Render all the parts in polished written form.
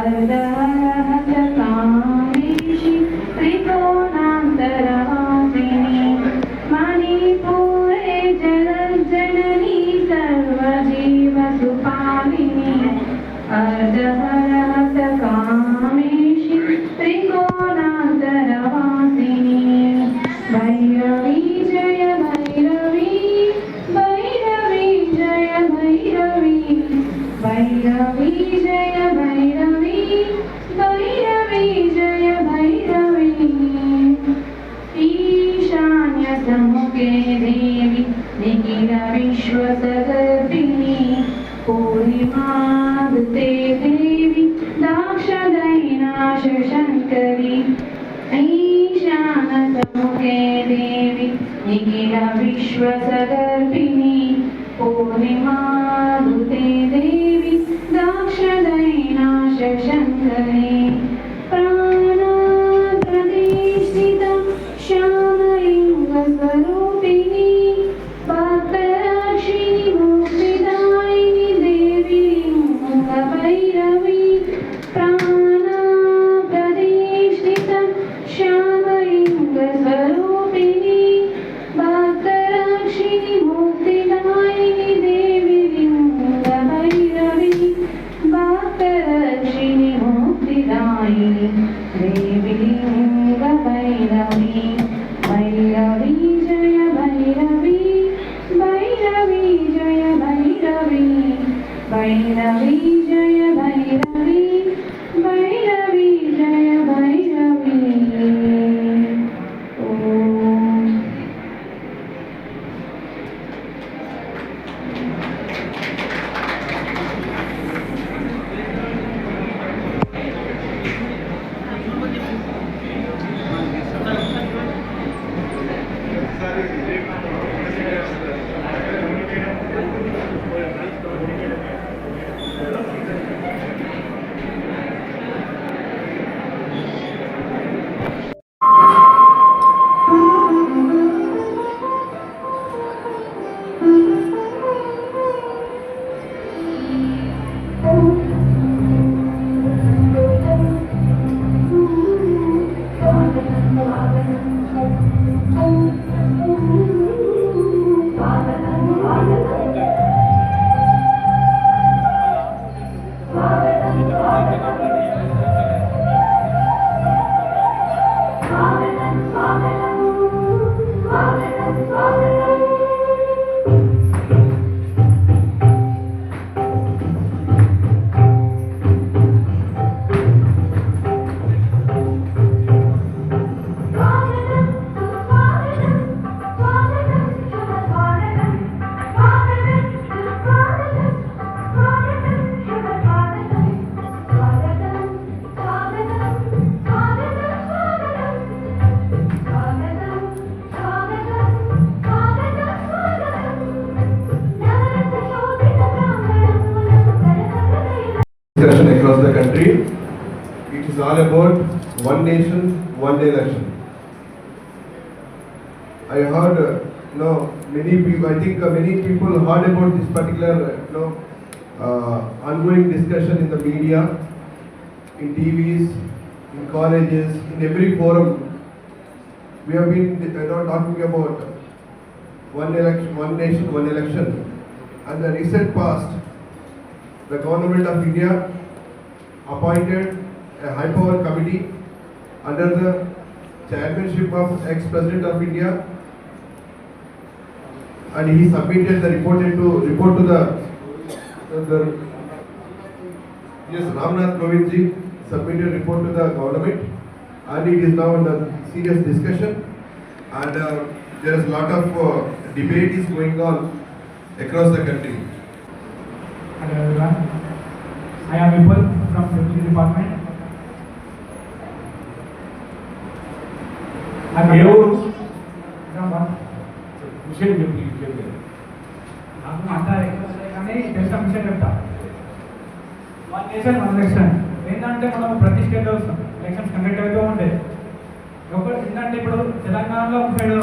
अर्धहरहतकामेशि त्रिकोणान्तरवासिनि मणिपुरे जगज्जननी सर्वजीवसुपालिनी अर्धहरहतकामेशि त्रिकोणान्तरवासिनि भैरवी जय भैरवी भैरवी जय भैरवी भैरवी जय भैरवी भैरवी जय भैरवी ईशान्यसमुखे देवी निखिल विश्वसगर्भिणी पूर्णिमादते देवी दाक्षदैनाशशङ्करी ईशानसमुखे देवी निखिल विश्वसगर्भिणी पूर्णिमादुते देवी दाक्षदैनाशशङ्करी प्राणप्रतिष्ठितं श्यामलिङ्गस्वरूपिणी भक्तरक्षिणि मुक्तिदायिनि देवी लिङ्गभैरवी प्राणप्रतिष्ठितं श्यामलिङ्गस्वरूपिणी भक्तरक्षिणि मुक्तिदायिनि देवी लिङ्गभैरवी भक्तरक्षिणि मुक्तिदायिनि देवी लिङ्गभैरवी भैरवी जय भैरवी भैरवी जय भैरवी भैरवी जय भैरवी भैरवी जय भैरवी ओम discussion across the country. It is all about one nation, one election. I heard, many people. I think many people heard about this particular, ongoing discussion in the media, in TVs, in colleges, in every forum. We have been, talking about one election, one nation, one election. And the recent past, the government of India appointed a high-power committee under the chairmanship of ex-president of India, and he submitted the report to the Ramnath Kovind ji submitted report to the government, and it is now under serious discussion, and there is a lot of debate is going on across the country. Hello everyone, I am Vipul from Security Department. I am నాకు మాట్లాడే కానీ తెలిసిన విషయం చెప్తా. One nation one election ఏంటంటే మనం ప్రతి స్టేట్లో ఎలక్షన్స్ కండక్ట్ అవుతూ ఉంటాయి. ఏంటంటే ఇప్పుడు తెలంగాణలో ఒక సైడ్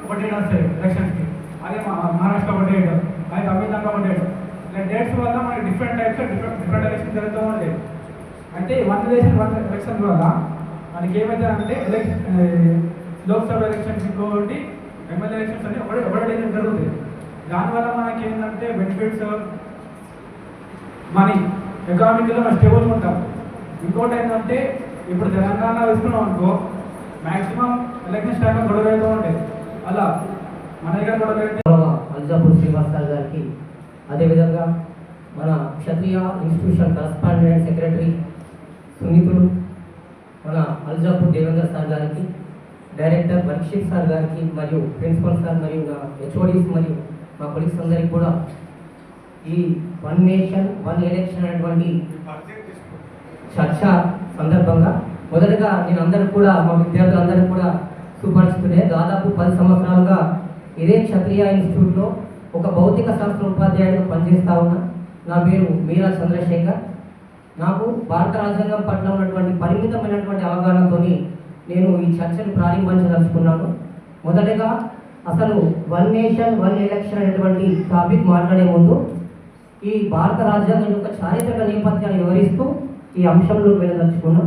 ఒకటి వస్తాయి ఎలక్షన్స్కి, అదే మహారాష్ట్ర ఒకటి అది తమిళనాడు ఒకటి. ఇలా డేట్స్ వల్ల మనకి డిఫరెంట్ టైప్స్ డిఫరెంట్ ఎలక్షన్ జరుగుతూ ఉంటాయి. అయితే వన్ నేషన్ వన్ ఎలక్షన్ వల్ల మనకి ఏమవుతుందంటే లోక్సభ ఎలక్షన్స్ ఇంకోటి ఎమ్మెల్యే ఎలక్షన్స్ అని ఒకటి జరుగుతుంది. దానివల్ల మనకి ఏంటంటే బెనిఫిట్స్ మనీ ఎకనామిక్గా మనం స్టేబుల్గా ఉంటాం. ఇంకోటి ఏంటంటే ఇప్పుడు తెలంగాణ వేసుకున్నాం అనుకో మ్యాక్సిమం ఎలక్షన్ టైంలో గొడవ అవుతూ ఉంటాయి. అలా మన దగ్గర గొడవ అయితే అల్జాపూర్ శ్రీనివాస్ సార్ గారికి, అదేవిధంగా మన క్షత్రియ ఇన్స్టిట్యూషన్ కరస్పాండెంట్ సెక్రటరీ సునీతులు, మన అల్జాపూర్ దేవేంద్ర సార్ గారికి, డైరెక్టర్ పరీక్షిత్ సార్ గారికి, మరియు ప్రిన్సిపల్ సార్ మరియు నా హెచ్ఓడీస్ మరియు మా కొలీగ్స్ అందరికీ కూడా ఈ వన్ నేషన్ వన్ ఎలక్షన్ అనేటువంటి చర్చ సందర్భంగా మొదటగా నేను అందరూ కూడా మా విద్యార్థులందరూ కూడా సుపరిచితులే. దాదాపు 10 సంవత్సరాలుగా ఇదే క్షత్రియ ఇన్స్టిట్యూట్లో ఒక భౌతిక శాస్త్ర ఉపాధ్యాయుడిగా పనిచేస్తా ఉన్నా. నా పేరు మీరా చంద్రశేఖర్. నాకు భారత రాజ్యాంగం పట్ల ఉన్నటువంటి పరిమితమైనటువంటి అవగాహనతో నేను ఈ చర్చను ప్రారంభించదలుచుకున్నాను. మొదటగా అసలు వన్ నేషన్ వన్ ఎలక్షన్ అనేటువంటి టాపిక్ మాట్లాడే ముందు ఈ భారత రాజ్యాంగం యొక్క చారిత్రక నేపథ్యాన్ని వివరిస్తూ ఈ అంశంలోకి వెళ్ళదలుచుకున్నాం.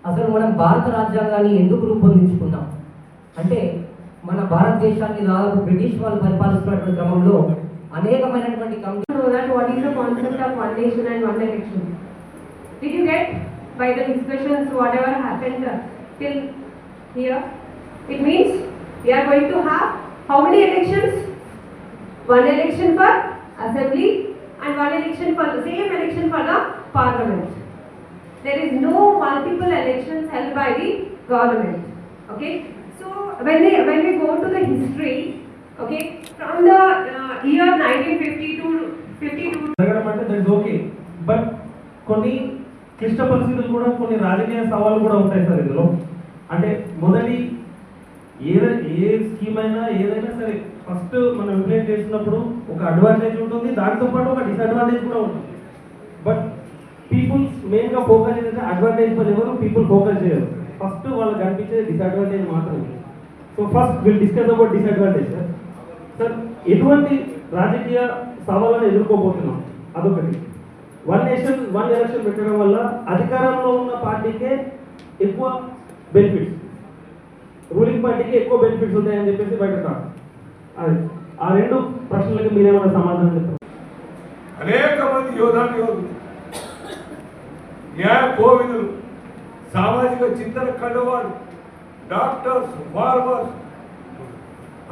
అసలు మనం భారత రాజ్యాంగాన్ని ఎందుకు రూపొందించుకున్నాం అంటే, మన భారతదేశాన్ని దాదాపు బ్రిటిష్ వాళ్ళు పరిపాలిస్తున్నటువంటి క్రమంలో అనేకమైనటువంటి know that what is the concept of one nation and one election. Did you get by the discussions whatever happened till here? It means we are going to have how many elections? One election for assembly and one election for the same election for the parliament. There is no multiple elections held by the government. Okay, so when we go to the history, okay, from the year 1950 to 52 జరగడం అంటే that is okay. But కొన్ని క్లిష్ట పరిస్థితులు కూడా, కొన్ని రాజకీయ సవాళ్ళు కూడా ఉంటాయి సార్ ఇందులో. అంటే మొదటి ఏ స్కీమ్ అయినా ఏదైనా సరే ఫస్ట్ మనం ఇంప్లిమెంట్ చేసినప్పుడు ఒక అడ్వాంటేజ్ ఉంటుంది, దాంతో పాటు ఒక డిసడ్వాంటేజ్ కూడా ఉంటుంది. బట్ పీపుల్స్ మెయిన్గా ఫోకస్ చేస్తే అడ్వాంటేజ్ పని ఎవరు పీపుల్ ఫోకస్ చేయరు. ఫస్ట్ వాళ్ళకి కనిపించే డిసడ్వాంటేజ్ మాత్రమే. So first will discuss about disadvantage. Sir ఎటువంటి రాజకీయ సవాళ్ళను ఎదుర్కోబోతున్నాం అదొకటి. వన్ నేషన్ వన్ ఎలక్షన్ పెట్టడం వల్ల అధికారంలో ఉన్న పార్టీకే ఎక్కువ బెనిఫిట్స్, రూలింగ్ పార్టీకి ఎక్కువ బెనిఫిట్స్ ఉంటాయని చెప్పేసి బయట అది ఆ రెండు ప్రశ్నలకి మీరేమైనా సమాధానం చెప్తారు? అనేక మంది యోధులు, న్యాయ కోవిదులు, సామాజిక చింతన కళ్ళవాళ్ళు, డాక్టర్స్, ఫార్మర్స్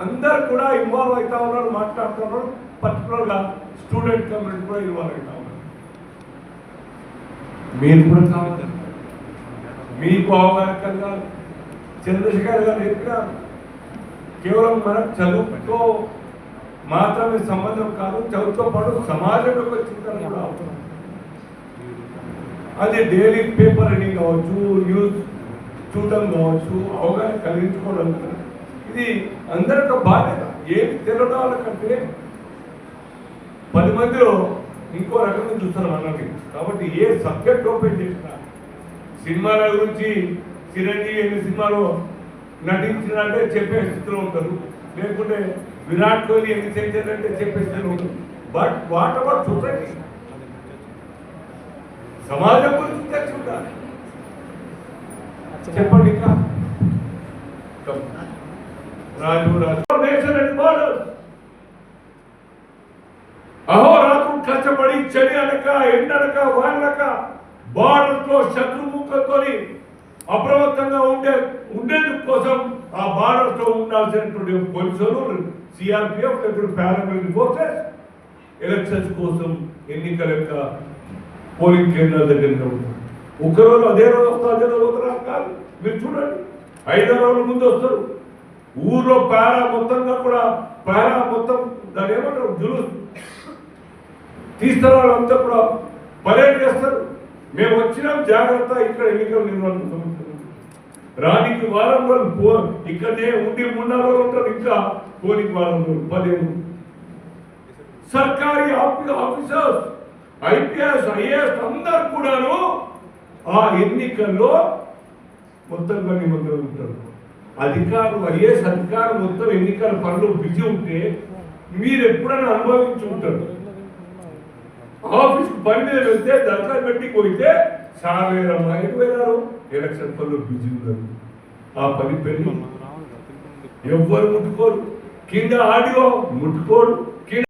అందరు కూడా ఇన్వాల్వ్ అవుతా ఉన్నారు, మాట్లాడుతున్నారు. పర్టికులర్గా స్టూడెంట్ కమ్యూనిటీ కూడా ఇన్వాల్వ్ అవుతా ఉన్నారు. మీరు కూడా కావాలి, మీకు అవగాహన కలగాలి. చంద్రశేఖర్ గారు చెప్పినారు, కేవలం మనం చదువుతో మాత్రమే సంబంధం కాదు, చదువుతో పాటు సమాజం యొక్క చింతన కూడా అవుతుంది. అది డైలీ పేపర్ రీడింగ్ కావచ్చు, న్యూస్ చూడడం కావచ్చు, అవగాహన కలిగించుకోవడం. ఇది అందరికీ బాధ్యత. ఏమి తెలియడం కంటే 10 మందిలో ఇంకో రకంగా చూస్తున్నాం అన్నది. కాబట్టి ఏ సబ్జెక్ట్ ఓపెన్ చేసినా, సినిమాల గురించి చిరంజీవి ఎన్ని సినిమాలో నటించినంటే చెప్పే స్థితిలో ఉంటారు, లేకుంటే విరాట్ కోహ్లీ ఎన్ని చేశారంటే చెప్పే స్థితిలో ఉంటారు. బట్ వాట్ అబౌట్ సొసైటీ, సమాజం గురించి తెలిసి ఉండాలి. చెప్పండి. ఇంకా అహోరాత్రులు కష్టపడి చలి అనక ఎండనక వానక బార్డర్తో శత్రుముఖంతో అప్రమత్తంగా ఉండేందుకు కోసం ఆ బార్డర్తో ఉండాల్సినటువంటి పోలీసులు, సిఆర్పిఎఫ్, ఇప్పుడు పారామిలిటరీ ఫోర్సెస్ ఎలక్షన్స్ కోసం ఎన్నికల యొక్క పోలింగ్ కేంద్రాల దగ్గర ఉంటారు. ఒకరోజు అదే రోజు వస్తారు, అదే రోజు వస్తారు కాదు. మీరు చూడండి, 5 రోజుల ముందు వస్తారు. ఊర్లో పారా మొత్తంగా కూడా మొత్తం దాని ఏమంటారు జులుస్ తీస్తారు, వాళ్ళంతా కూడా పరేడ్ చేస్తారు. మేము వచ్చినాం జాగ్రత్త, ఇక్కడ ఎన్నికలు నిర్వహించుకుంటున్నాం. రానికి వారం రోజులు ఇక్కడనే ఉండి 3 రోజులు ఉంటారు, ఇంకా పోలింగ్ వారం రోజులు 15. సర్కారీ ఆఫీసర్స్, ఐపీఎస్, ఐఏఎస్ అందరు కూడాను ఆ ఎన్నికల్లో మొత్తంగా నిమగ్నం ఉంటారు. అధికారులు, ఐఏఎస్ అధికారులు మొత్తం ఎన్నికల పనులు బిజీ ఉంటే మీరు ఎప్పుడైనా అనుభవించి ఉంటారు. ఆఫీస్కి పని మీద వెళ్తే దర్శనం పెట్టి పోయితే సార్ లేరమ్మా ఎటు పోయినారు ఎలక్షన్ పనులు బిజీ ఉన్నారు ఆ పని పెళ్లి ఎవ్వరు ముట్టుకోరు కింద ఆడియో ముట్టుకోడు